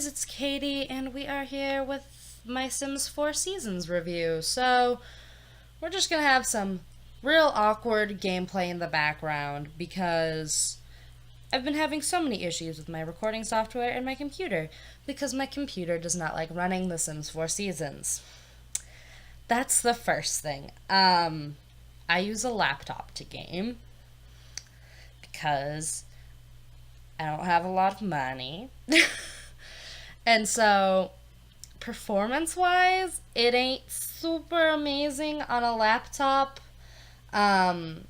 guys, it's Katie, and we are here with my Sims 4 Seasons review. So, we're just gonna have some real awkward gameplay in the background because I've been having so many issues with my recording software and my computer because my computer does not like running The Sims 4 Seasons. That's the first thing. I use a laptop to game because I don't have a lot of money. And so, performance wise, it ain't super amazing on a laptop. Um,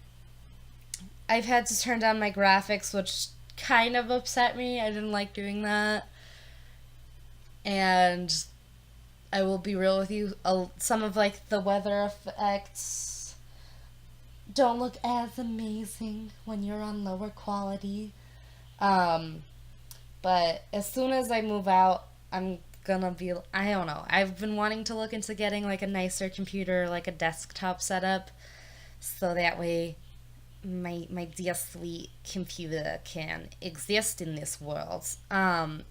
I've had to turn down my graphics, which kind of upset me. I didn't like doing that. And I will be real with you, some of like the weather effects don't look as amazing when you're on lower quality. Um, but as soon as I move out, I'm gonna be, I don't know. I've been wanting to look into getting like a nicer computer, like a desktop setup, so that way my dear sweet computer can exist in this world. But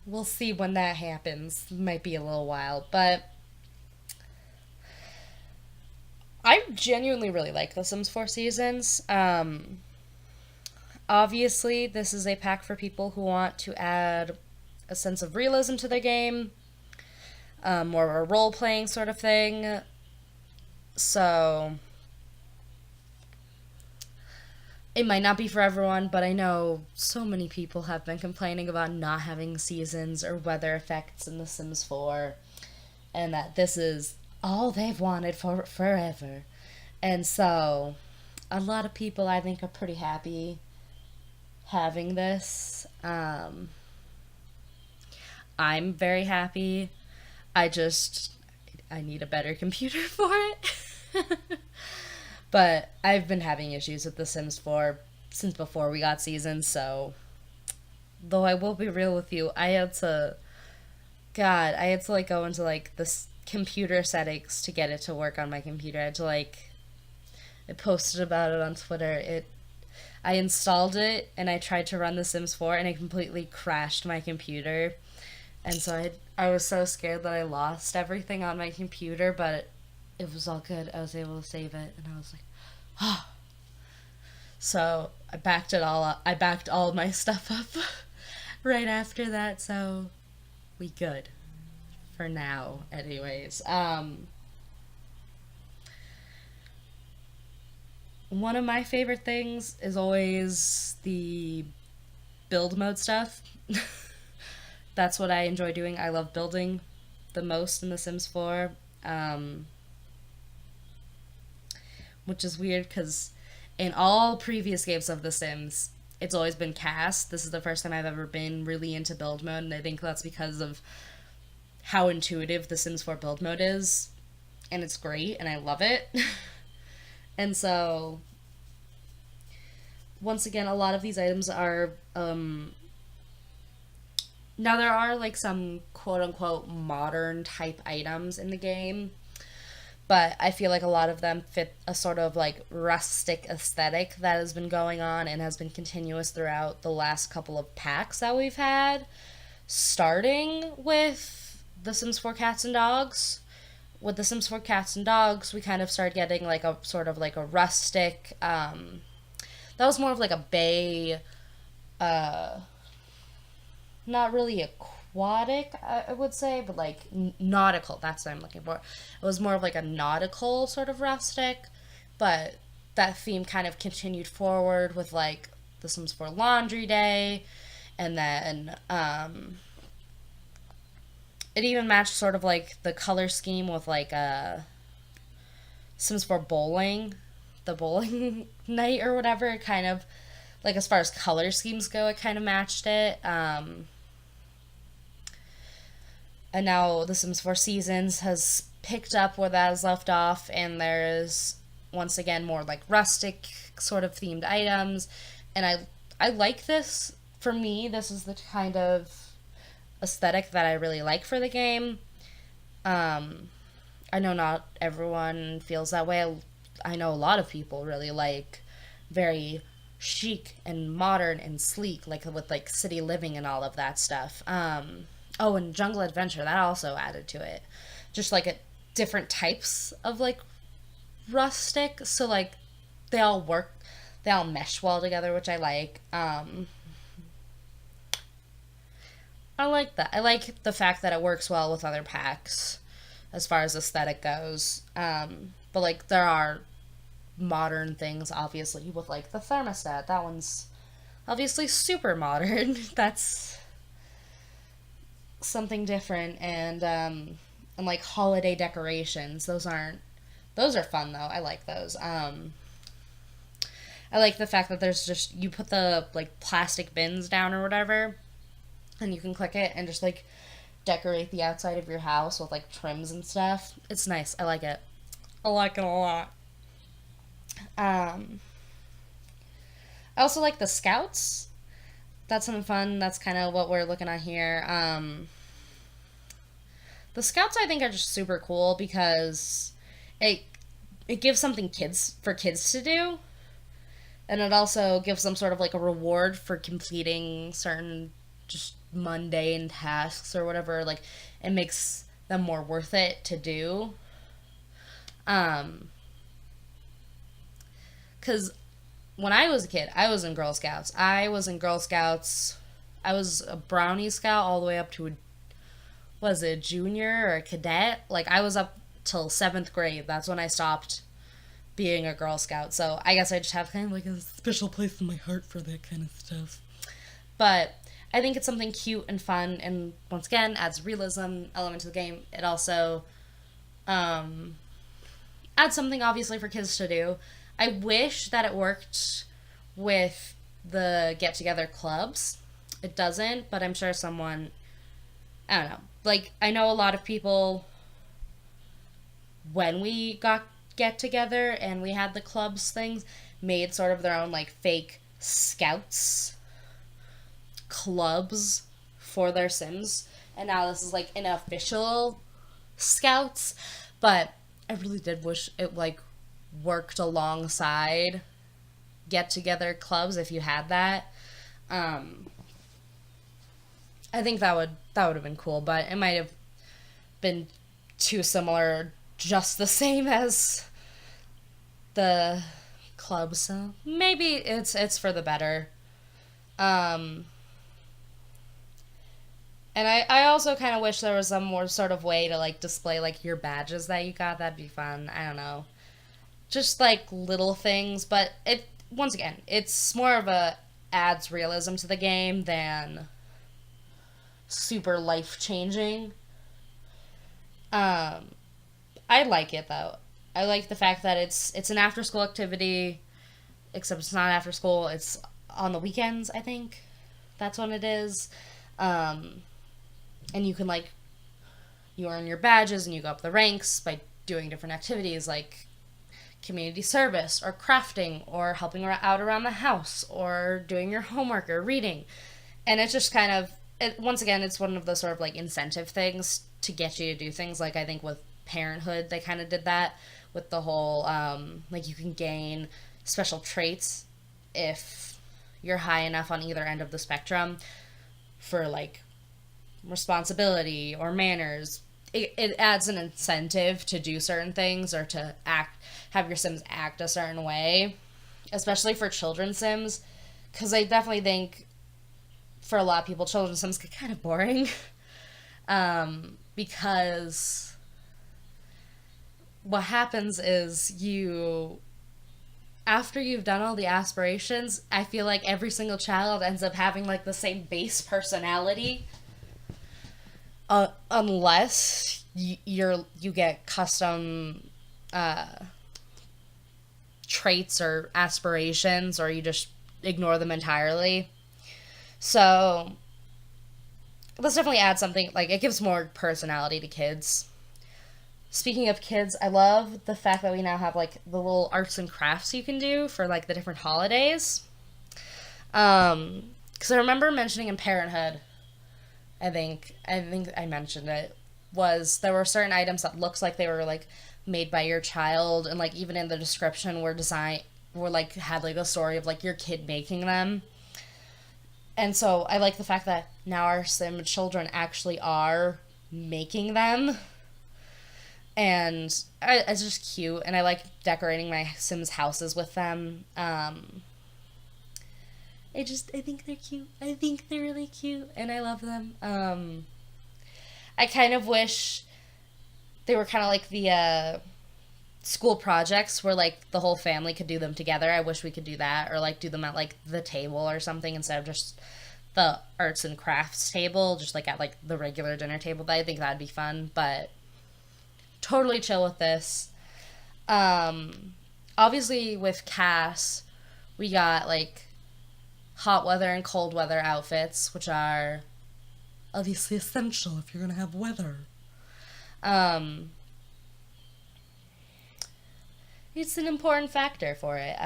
we'll see when that happens. Might be a little while, but I genuinely really like The Sims 4 Seasons. Obviously, this is a pack for people who want to add a sense of realism to the game, more of a role playing sort of thing. So, it might not be for everyone, but I know so many people have been complaining about not having seasons or weather effects in The Sims 4, and that this is all they've wanted for forever. And so, a lot of people I think are pretty happy having this. I'm very happy. I need a better computer for it. But I've been having issues with The Sims 4 since before we got seasons, so though I will be real with you, I had to like go into like this computer settings to get it to work on my computer. I posted about it on Twitter. I installed it and I tried to run The Sims 4 and it completely crashed my computer. And so I was so scared that I lost everything on my computer, but it was all good. I was able to save it and I was like, oh. So I backed it all up. I backed all of my stuff up right after that, so we good. For now, anyways. One of my favorite things is always the build mode stuff. That's what I enjoy doing. I love building the most in The Sims 4. Which is weird because in all previous games of The Sims, it's always been cast. This is the first time I've ever been really into build mode, and I think that's because of how intuitive The Sims 4 build mode is. And it's great, and I love it. And so, once again, a lot of these items are, now there are like some quote-unquote modern type items in the game, but I feel like a lot of them fit a sort of like rustic aesthetic that has been going on and has been continuous throughout the last couple of packs that we've had, starting with The Sims 4 Cats and Dogs. With The Sims 4 Cats and Dogs, we kind of started getting like a sort of like a rustic, that was more of like a bay, not really aquatic, I would say, but like nautical, that's what I'm looking for. It was more of like a nautical sort of rustic, but that theme kind of continued forward with like The Sims 4 Laundry Day, and then, it even matched sort of like the color scheme with like Sims 4 bowling, the bowling night or whatever. It kind of like as far as color schemes go, it kind of matched it. And now The Sims 4 Seasons has picked up where that has left off, and there's once again more like rustic sort of themed items, and I like this. For me, this is the kind of aesthetic that I really like for the game. I know not everyone feels that way. I know a lot of people really like very chic and modern and sleek, like with like city living and all of that stuff. Oh, and Jungle Adventure, that also added to it. Just like different types of like rustic, so like they all work, they all mesh well together, which I like. I like that. I like the fact that it works well with other packs as far as aesthetic goes. But like there are modern things, obviously, with like the thermostat. That one's obviously super modern. That's something different, and like holiday decorations. Those are fun though. I like those. I like the fact that there's just, you put the like plastic bins down or whatever, and you can click it and just like decorate the outside of your house with like trims and stuff. It's nice. I like it. I like it a lot. I also like the scouts. That's something fun. That's kind of what we're looking at here. The scouts I think are just super cool because it it gives something kids to do, and it also gives them sort of like a reward for completing certain just mundane tasks or whatever. Like it makes them more worth it to do. Um, because when I was a kid, I was in Girl Scouts. I was in Girl Scouts. I was a brownie scout all the way up to was it junior or a cadet? Like I was up till seventh grade. That's when I stopped being a Girl Scout. So I guess I just have kind of like a special place in my heart for that kind of stuff. But I think it's something cute and fun, and once again adds realism element to the game. It also adds something obviously for kids to do. I wish that it worked with the get together clubs. It doesn't, but I'm sure someone, I don't know. Like I know a lot of people when we got get together and we had the clubs things made sort of their own like fake scouts clubs for their Sims, and now this is like an official scouts. But I really did wish it like worked alongside get together clubs if you had that. I think that would have been cool, but it might have been too similar, just the same as the club. So maybe it's for the better. Um, and I also kind of wish there was some more sort of way to like display like your badges that you got. That'd be fun. I don't know, just like little things. But it once again, it's more of a adds realism to the game than super life changing. Um, I like it though. I like the fact that it's an after school activity, except it's not after school. It's on the weekends. I think that's when it is. Um, and you can like you earn your badges and you go up the ranks by doing different activities like community service or crafting or helping out around the house or doing your homework or reading. And it's just kind of once again, it's one of those sort of like incentive things to get you to do things. Like I think with Parenthood, they kind of did that with the whole like you can gain special traits if you're high enough on either end of the spectrum for like responsibility or manners. It adds an incentive to do certain things or to have your Sims act a certain way, especially for children's Sims, because I definitely think for a lot of people, children's Sims get kind of boring. Because what happens is after you've done all the aspirations, I feel like every single child ends up having like the same base personality, unless you get custom traits or aspirations, or you just ignore them entirely. So this definitely adds something, like it gives more personality to kids. Speaking of kids, I love the fact that we now have like the little arts and crafts you can do for like the different holidays. Because I remember mentioning in Parenthood, I think I mentioned it, was there were certain items that looks like they were like made by your child, and like even in the description were were like had like a story of like your kid making them. And so I like the fact that now our Sim children actually are making them. And it's just cute. And I like decorating my Sims houses with them. I think they're cute. I think they're really cute. And I love them. I kind of wish they were kind of like the school projects where like the whole family could do them together. I wish we could do that, or like do them at like the table or something instead of just the arts and crafts table, just like at like the regular dinner table. But I think that'd be fun. But totally chill with this. Obviously with Cass, we got like hot weather and cold weather outfits, which are obviously essential if you're gonna have weather. It's an important factor for it.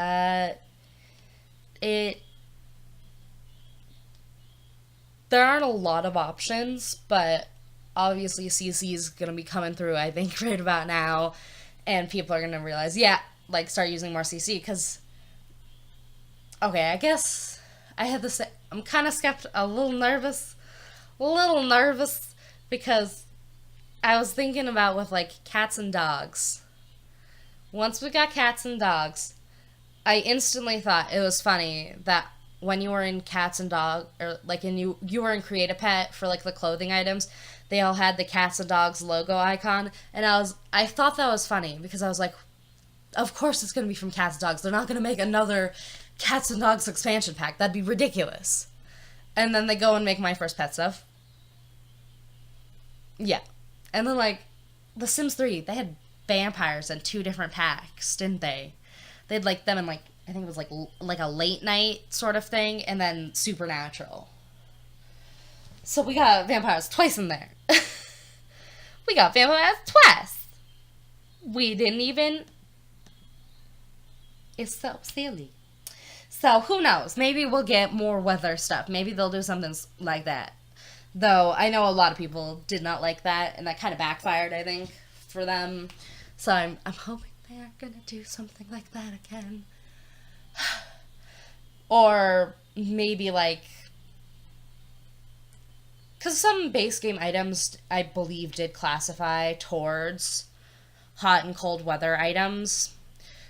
There aren't a lot of options, but obviously CC's gonna be coming through, I think, right about now, and people are gonna realize, yeah, like start using more CC, because okay, I guess I had this. I'm kind of a little nervous, because I was thinking about with like cats and dogs. Once we got cats and dogs, I instantly thought it was funny that when you were in cats and dog, or like you were in Create a Pet for like the clothing items, they all had the cats and dogs logo icon, and I thought that was funny because I was like, of course it's gonna be from cats and dogs. They're not gonna make another cats and dogs expansion pack. That'd be ridiculous. And then they go and make My First Pet stuff. Yeah. And then like The Sims 3, they had vampires in 2 different packs, didn't they? They'd like them in like, I think it was like a late night sort of thing, and then supernatural. So we got vampires twice in there. We got vampires twice. We didn't even. It's so silly. So who knows? Maybe we'll get more weather stuff. Maybe they'll do something like that. Though I know a lot of people did not like that, and that kind of backfired, I think, for them. So I'm hoping they aren't gonna do something like that again. Or maybe like, because some base game items I believe did classify towards hot and cold weather items.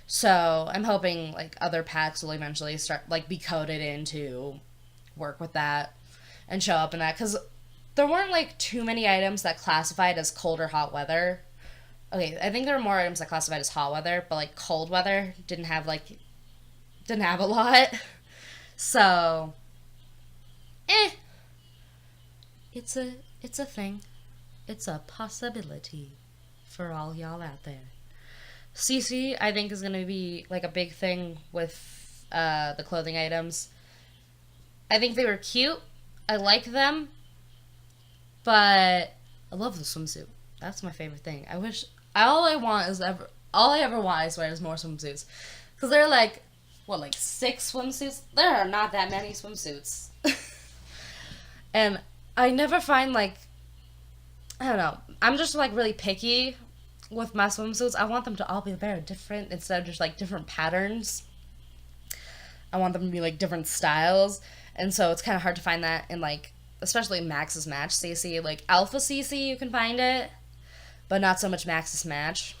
So I'm hoping like other packs will eventually start like be coded in to work with that and show up in that, because there weren't like too many items that classified as cold or hot weather. Okay, I think there were more items that classified as hot weather, but like cold weather didn't have a lot. So, it's a thing. It's a possibility for all y'all out there. CC, I think, is going to be like a big thing with the clothing items. I think they were cute. I like them. But I love the swimsuit. That's my favorite thing. All I ever want, I swear, is more swimsuits. Because there are like 6 swimsuits? There are not that many swimsuits. And I never find like, I don't know, I'm just like really picky with my swimsuits. I want them to all be very different instead of just like different patterns. I want them to be like different styles. And so it's kind of hard to find that in like, especially Max's Match CC. Like Alpha CC, you can find it, but not so much Max's Match,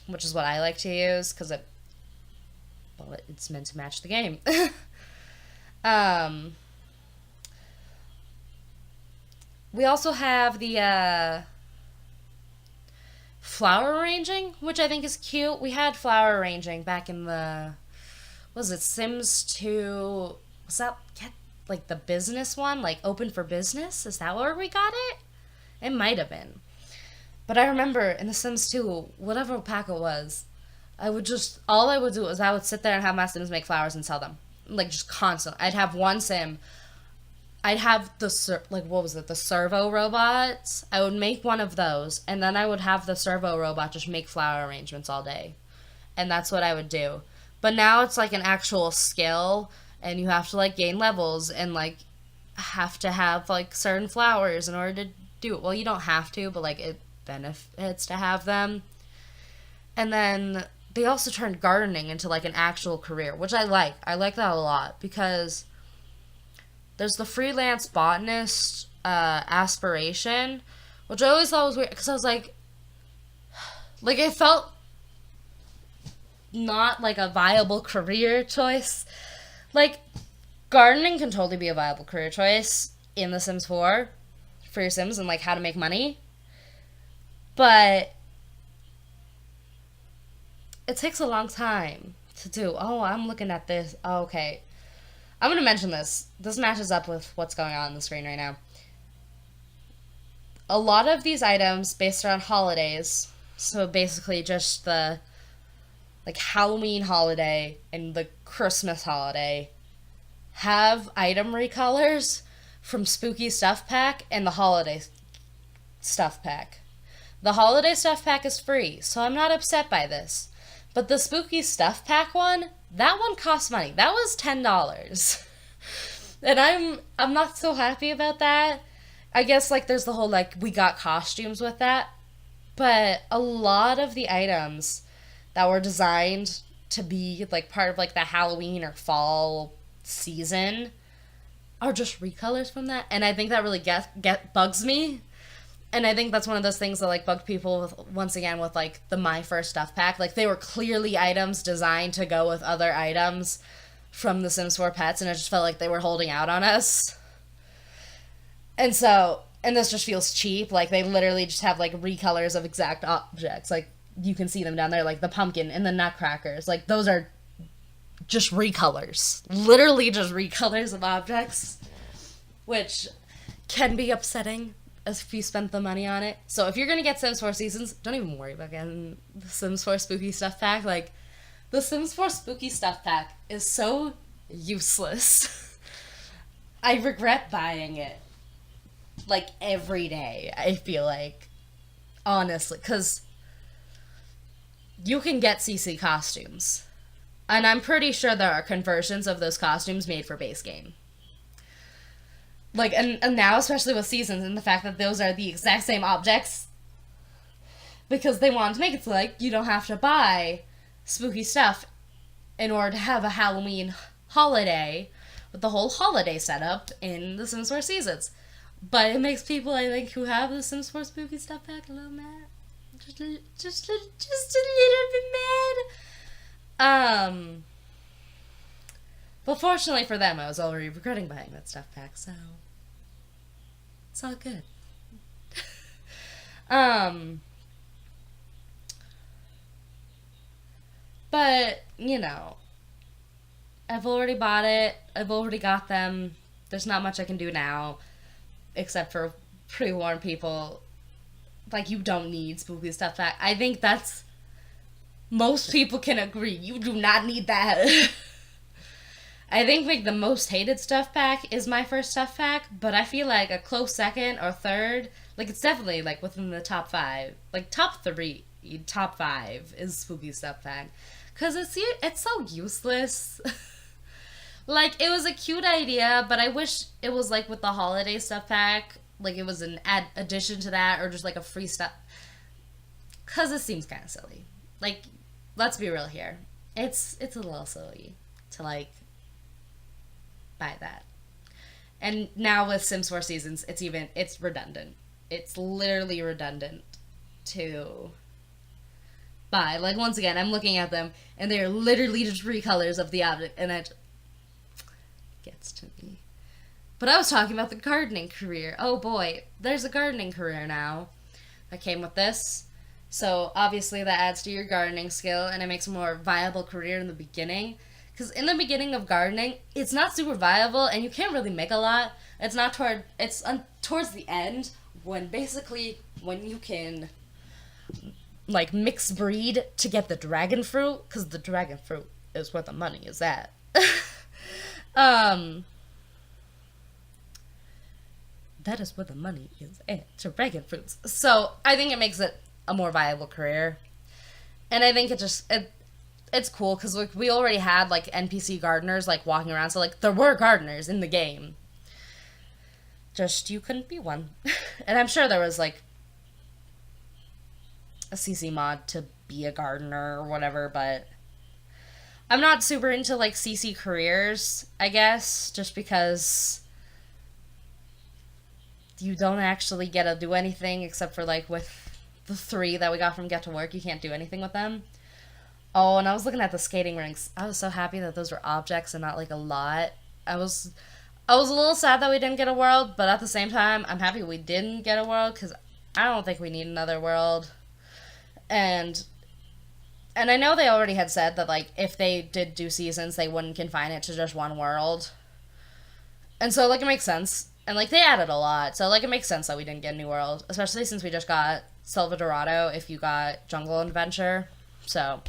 which is what I like to use because it's meant to match the game. We also have the flower arranging, which I think is cute. We had flower arranging back in the, Sims 2? Was that like the business one, like Open for Business? Is that where we got it? It might have been. But I remember in The Sims 2, whatever pack it was, all I would do is I would sit there and have my Sims make flowers and sell them. Like, just constant. I'd have one Sim. I'd have the servo robots. I would make one of those, and then I would have the servo robot just make flower arrangements all day. And that's what I would do. But now it's like an actual skill, and you have to like gain levels and like have to have like certain flowers in order to do it. Well, you don't have to, but like it benefits to have them. And then they also turned gardening into like an actual career, which I like. I like that a lot because there's the freelance botanist aspiration, which I always thought was weird because I was like it felt not like a viable career choice. Like gardening can totally be a viable career choice in The Sims 4 for your Sims and like how to make money, but it takes a long time to do. Oh, I'm looking at this. Oh, okay. I'm going to mention this. This matches up with what's going on the screen right now. A lot of these items based around holidays, so basically just the like Halloween holiday and the Christmas holiday, have item recolors from Spooky Stuff Pack and the Holiday Stuff Pack. The Holiday Stuff Pack is free, so I'm not upset by this. But the Spooky Stuff Pack one, that one costs money. That was $10. And I'm not so happy about that. I guess like there's the whole like we got costumes with that. But a lot of the items that were designed to be like part of like the Halloween or fall season are just recolors from that. And I think that really bugs me. And I think that's one of those things that like bugged people with, once again with like the My First Stuff Pack. Like they were clearly items designed to go with other items from the Sims 4 pets, and it just felt like they were holding out on us. And this just feels cheap. Like they literally just have like recolors of exact objects. Like you can see them down there, like the pumpkin and the nutcrackers. Like those are just recolors. Literally just recolors of objects, which can be upsetting if you spent the money on it. So if you're gonna get Sims 4 Seasons, don't even worry about getting the Sims 4 Spooky Stuff Pack. Like, the Sims 4 Spooky Stuff Pack is so useless. I regret buying it, like, every day, I feel like. Honestly, because you can get CC costumes. And I'm pretty sure there are conversions of those costumes made for base game. Like, and now, especially with Seasons, and the fact that those are the exact same objects, because they wanted to make it so, like, you don't have to buy spooky stuff in order to have a Halloween holiday with the whole holiday setup in the Sims 4 Seasons. But it makes people, I think, who have the Sims 4 Spooky Stuff Pack a little mad. Just a little bit mad. But fortunately for them, I was already regretting buying that stuff pack, so it's all good. But, you know, I've already bought it. I've already got them. There's not much I can do now, except for pre-warn people. Like, you don't need spooky stuff pack. I think that's... Most people can agree. You do not need that. I think, like, the most hated stuff pack is My First Stuff Pack, but I feel like a close second or third, like, it's definitely, like, within the top 5. Like, top 3, top 5 is Spooky Stuff Pack. Because it's so useless. Like, it was a cute idea, but I wish it was, like, with the holiday stuff pack, like, it was an addition to that, or just, like, a free stuff. Because it seems kind of silly. Like, let's be real here. It's a little silly to, like, buy that. And now with Sims 4 Seasons, it's redundant. It's literally redundant to buy. Like, once again, I'm looking at them, and they're literally just recolors of the object, and it gets to me. But I was talking about the gardening career. Oh boy, there's a gardening career now that came with this. So obviously that adds to your gardening skill, and it makes a more viable career in the beginning. Because in the beginning of gardening, it's not super viable, and you can't really make a lot. It's towards the end, when you can, like, mix breed to get the dragon fruit, because the dragon fruit is where the money is at. That is where the money is at, dragon fruits. So I think it makes it a more viable career. And I think it's cool, because, like, we already had, like, NPC gardeners, like, walking around, so, like, there were gardeners in the game. Just, you couldn't be one. And I'm sure there was, like, a CC mod to be a gardener or whatever, but I'm not super into like CC careers, I guess, just because you don't actually get to do anything except for like with the three that we got from Get to Work, you can't do anything with them. Oh, and I was looking at the skating rinks. I was so happy that those were objects and not like a lot. I was I was a little sad that we didn't get a world, but at the same time, I'm happy we didn't get a world because I don't think we need another world. And I know they already had said that like if they did do seasons, they wouldn't confine it to just one world. And so like it makes sense. And like they added a lot, so like it makes sense that we didn't get a new world, especially since we just got Selva Dorado if you got Jungle Adventure. So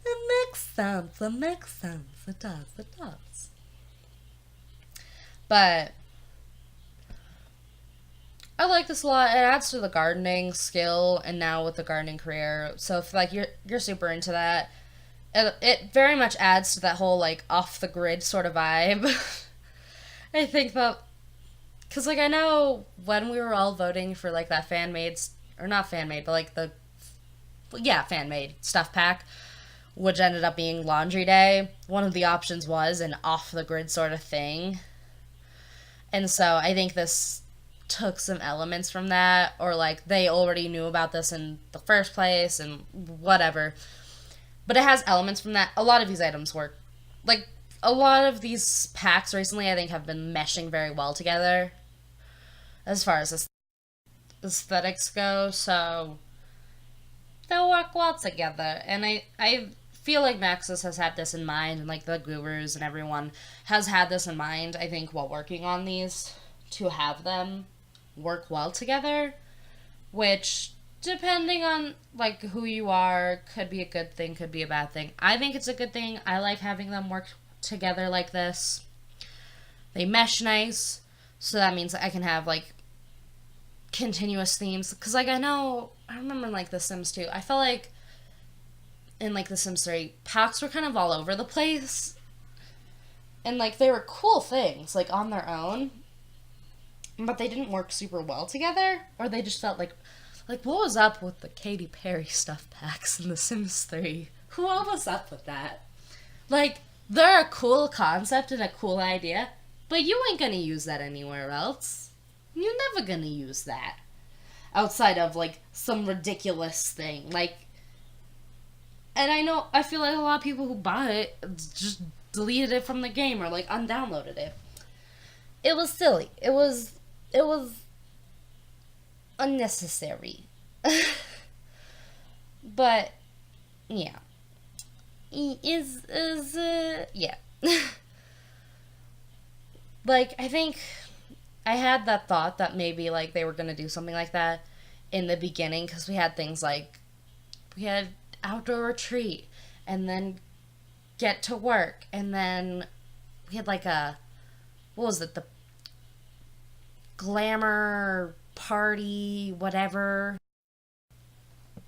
it makes sense. It makes sense. It does. It does. But I like this a lot. It adds to the gardening skill, and now with the gardening career. So if like you're super into that, it very much adds to that whole like off the grid sort of vibe. I think that because like I know when we were all voting for like that fan made or not fan made, but like the fan made stuff pack, which ended up being Laundry Day. One of the options was an off the grid sort of thing, and so I think this took some elements from that, or like they already knew about this in the first place and whatever. But it has elements from that. A lot of these items work. Like, a lot of these packs recently, I think, have been meshing very well together as far as aesthetics go. So, they'll work well together. And I feel like Maxis has had this in mind, and like the gurus and everyone has had this in mind, I think, while working on these, to have them work well together, which depending on like who you are could be a good thing, could be a bad thing. I think it's a good thing. I like having them work together like this. They mesh nice, so that means I can have like continuous themes, because like I remember in like The Sims 2, I felt like in like The Sims 3 packs were kind of all over the place, and like they were cool things like on their own, but they didn't work super well together, or they just felt like what was up with the Katy Perry stuff packs in The Sims 3? What was up with that? Like, they're a cool concept and a cool idea, but you ain't gonna use that anywhere else. You're never gonna use that outside of like some ridiculous thing. Like, and I feel like a lot of people who bought it just deleted it from the game or like undownloaded it. It was silly. It was unnecessary. But yeah, yeah. Like I think I had that thought that maybe like they were gonna do something like that in the beginning, because we had things like we had outdoor retreat and then Get to Work, and then we had like a, what was it, the glamour party, whatever.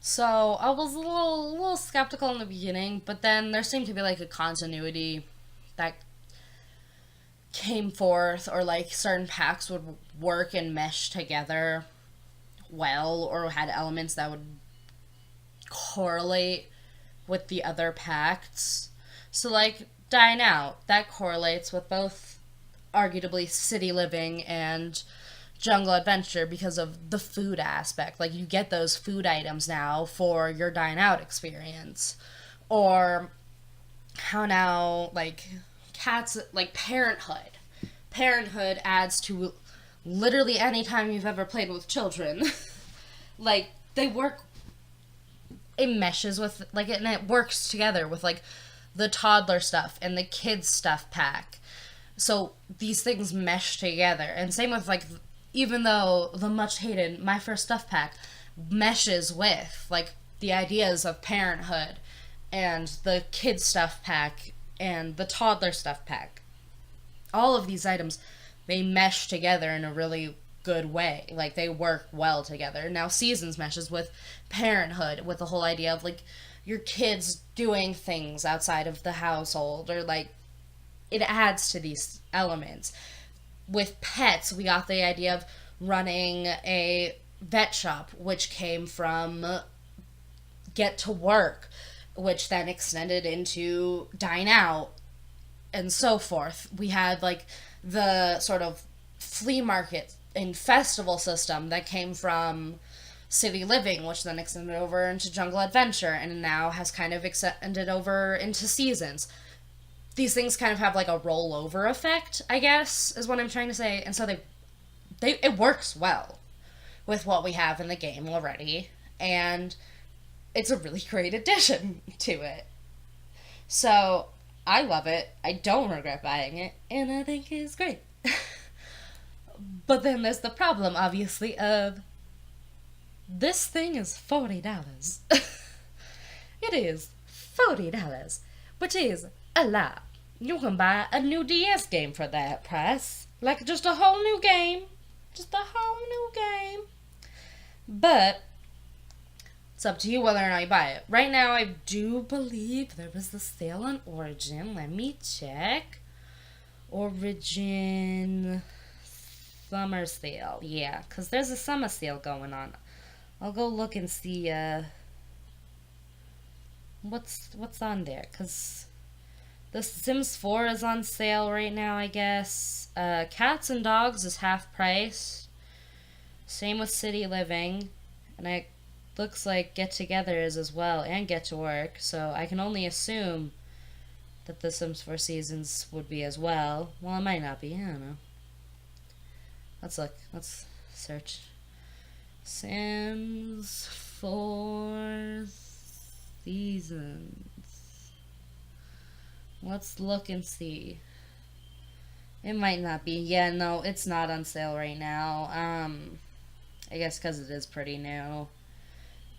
So I was a little skeptical in the beginning, but then there seemed to be like a continuity that came forth, or like certain packs would work and mesh together well, or had elements that would correlate with the other packs. So like Dine Out, that correlates with both arguably city living and jungle adventure because of the food aspect. Like you get those food items now for your Dine Out experience. Or how now like cats, like Parenthood adds to literally any time you've ever played with children. Like they work, it meshes with like it, and it works together with like the toddler stuff and the kids stuff pack. So these things mesh together. And same with like, even though the much hated My First Stuff pack meshes with like the ideas of Parenthood and the kids stuff pack and the toddler stuff pack, all of these items, they mesh together in a really good way. Like they work well together. Now Seasons meshes with Parenthood, with the whole idea of like your kids doing things outside of the household, or like it adds to these elements. With pets, we got the idea of running a vet shop, which came from get to work, which then extended into dine out and so forth. We had like the sort of flea market and festival system that came from City Living, which then extended over into Jungle Adventure and now has kind of extended over into seasons. These things kind of have like a rollover effect, I guess, is what I'm trying to say. And so it works well with what we have in the game already. And it's a really great addition to it. So I love it. I don't regret buying it. And I think it's great. But then there's the problem, obviously, of this thing is $40. It is $40, which is a lot. You can buy a new DS game for that price. Like, just a whole new game. Just a whole new game. But it's up to you whether or not you buy it. Right now, I do believe there was the sale on Origin. Let me check. Origin summer sale. Yeah, because there's a summer sale going on. I'll go look and see what's on there. Because The Sims 4 is on sale right now, I guess. Cats and Dogs is half price. Same with City Living. And it looks like Get Together is as well, and Get to Work. So I can only assume that The Sims 4 Seasons would be as well. Well, it might not be. I don't know. Let's look. Let's search. Sims 4 Seasons. Let's look and see. It might not be. Yeah, no, it's not on sale right now. I guess because it is pretty new.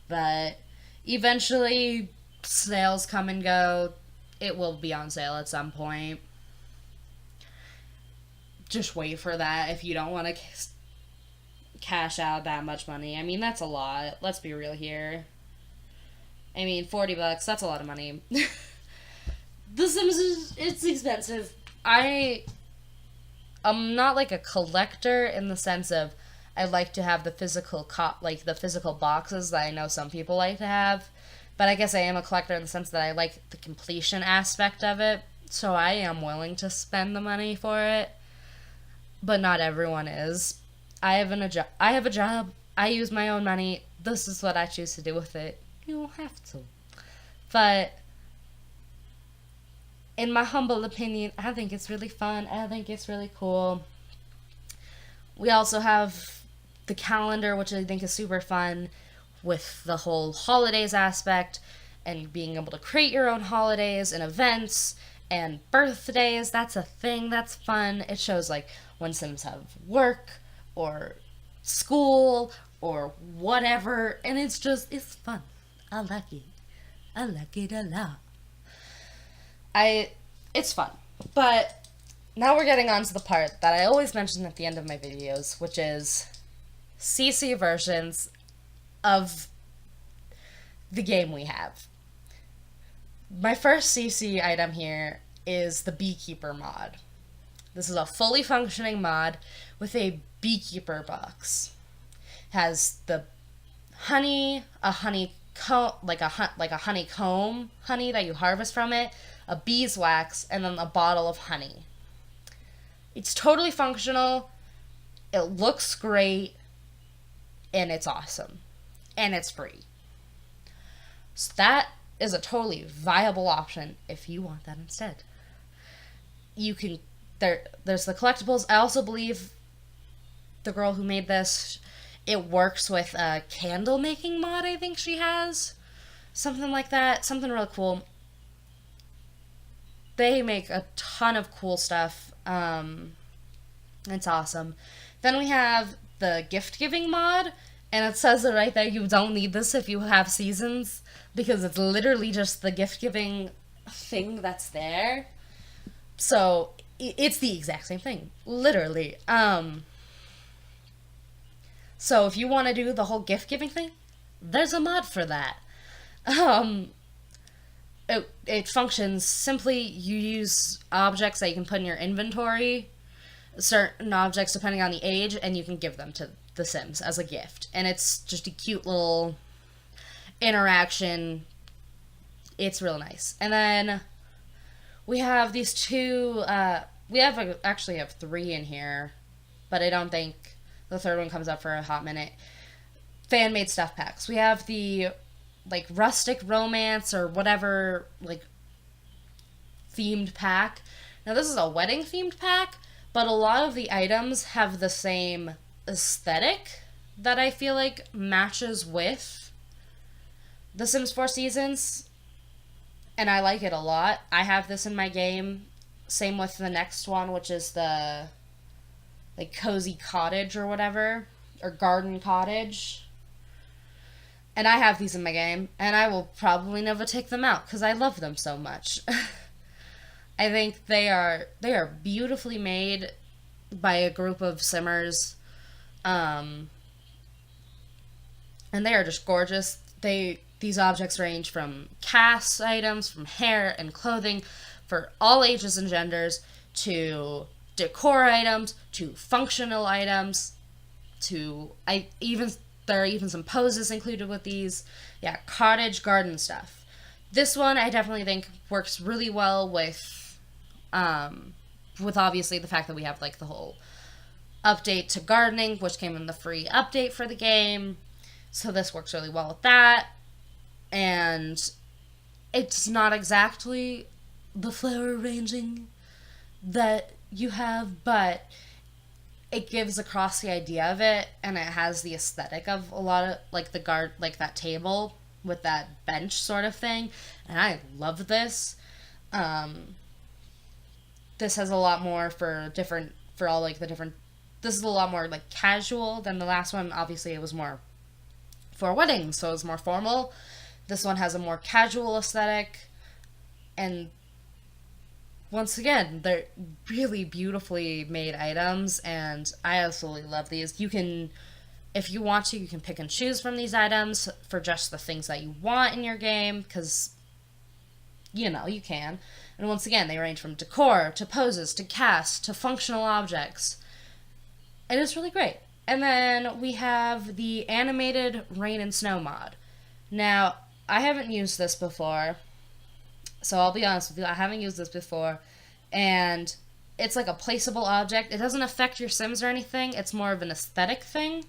But eventually, sales come and go. It will be on sale at some point. Just wait for that if you don't want to cash out that much money. I mean, that's a lot. Let's be real here. I mean, $40, that's a lot of money. The Sims it's expensive. I'm not like a collector in the sense of I like to have the physical the physical boxes that I know some people like to have. But I guess I am a collector in the sense that I like the completion aspect of it. So I am willing to spend the money for it. But not everyone is. I have a job. I use my own money. This is what I choose to do with it. You don't have to. But in my humble opinion, I think it's really fun. I think it's really cool. We also have the calendar, which I think is super fun, with the whole holidays aspect and being able to create your own holidays and events and birthdays. That's a thing that's fun. It shows like when Sims have work or school or whatever, and it's fun. I like it. I like it a lot. It's fun. But now we're getting on to the part that I always mention at the end of my videos, which is CC versions of the game we have. My first CC item here is the Beekeeper mod. This is a fully functioning mod with a beekeeper box. It has the honey, a honeycomb, like a honeycomb honey that you harvest from it, a beeswax, and then a bottle of honey. It's totally functional. It looks great, and it's awesome, and it's free. So that is a totally viable option if you want that instead. You can there's the collectibles. I also believe the girl who made this, it works with a candle making mod. I think she has something like that, something really cool. They make a ton of cool stuff. It's awesome. Then we have the gift giving mod, and it says it right there. You don't need this if you have seasons, because it's literally just the gift giving thing that's there. So it's the exact same thing, literally. So if you want to do the whole gift giving thing, there's a mod for that. It functions simply. You use objects that you can put in your inventory, certain objects depending on the age, and you can give them to the Sims as a gift. And it's just a cute little... interaction. It's real nice. And then we have these two, actually have three in here, but I don't think the third one comes up for a hot minute. Fan-made stuff packs. We have the, like, Rustic Romance or whatever, like, themed pack. Now, this is a wedding-themed pack, but a lot of the items have the same aesthetic that I feel like matches with The Sims 4 Seasons, and I like it a lot. I have this in my game. Same with the next one, which is the, like, Cozy Cottage or whatever, or Garden Cottage. And I have these in my game, and I will probably never take them out because I love them so much. I think they are beautifully made by a group of Simmers, and they are just gorgeous. These objects range from cast items, from hair and clothing, for all ages and genders, to decor items, to functional items, there are even some poses included with these. Yeah, cottage garden stuff. This one I definitely think works really well with obviously the fact that we have, like, the whole update to gardening, which came in the free update for the game. So this works really well with that. And it's not exactly the flower arranging that you have, but it gives across the idea of it, and it has the aesthetic of a lot of, like, like that table with that bench sort of thing, and I love this. This has a lot more this is a lot more, like, casual than the last one. Obviously it was more for weddings, so it was more formal. This one has a more casual aesthetic, and once again, they're really beautifully made items, and I absolutely love these. You can, if you want to, you can pick and choose from these items for just the things that you want in your game, because, you know, you can. And once again, they range from decor, to poses, to casts, to functional objects. And it's really great. And then we have the animated rain and snow mod. Now, I haven't used this before, so I'll be honest with you, I haven't used this before, and it's like a placeable object. It doesn't affect your Sims or anything. It's more of an aesthetic thing,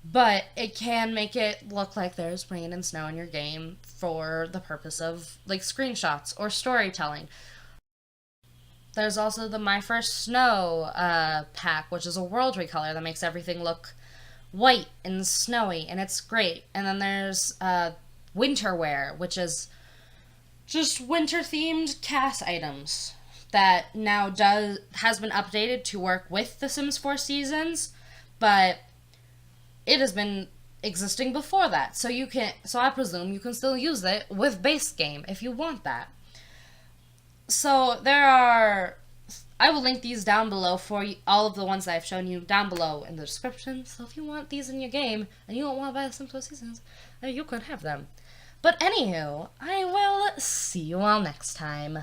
but it can make it look like there's rain and snow in your game for the purpose of, like, screenshots or storytelling. There's also the My First Snow pack, which is a world recolor that makes everything look white and snowy, and it's great. And then there's winter wear, which is just winter-themed cast items that now has been updated to work with The Sims 4 Seasons, but it has been existing before that. So I presume you can still use it with base game if you want that. So I will link these down below for you, all of the ones that I've shown you down below in the description. So if you want these in your game and you don't want to buy The Sims 4 Seasons, you can have them. But anywho, I will see you all next time.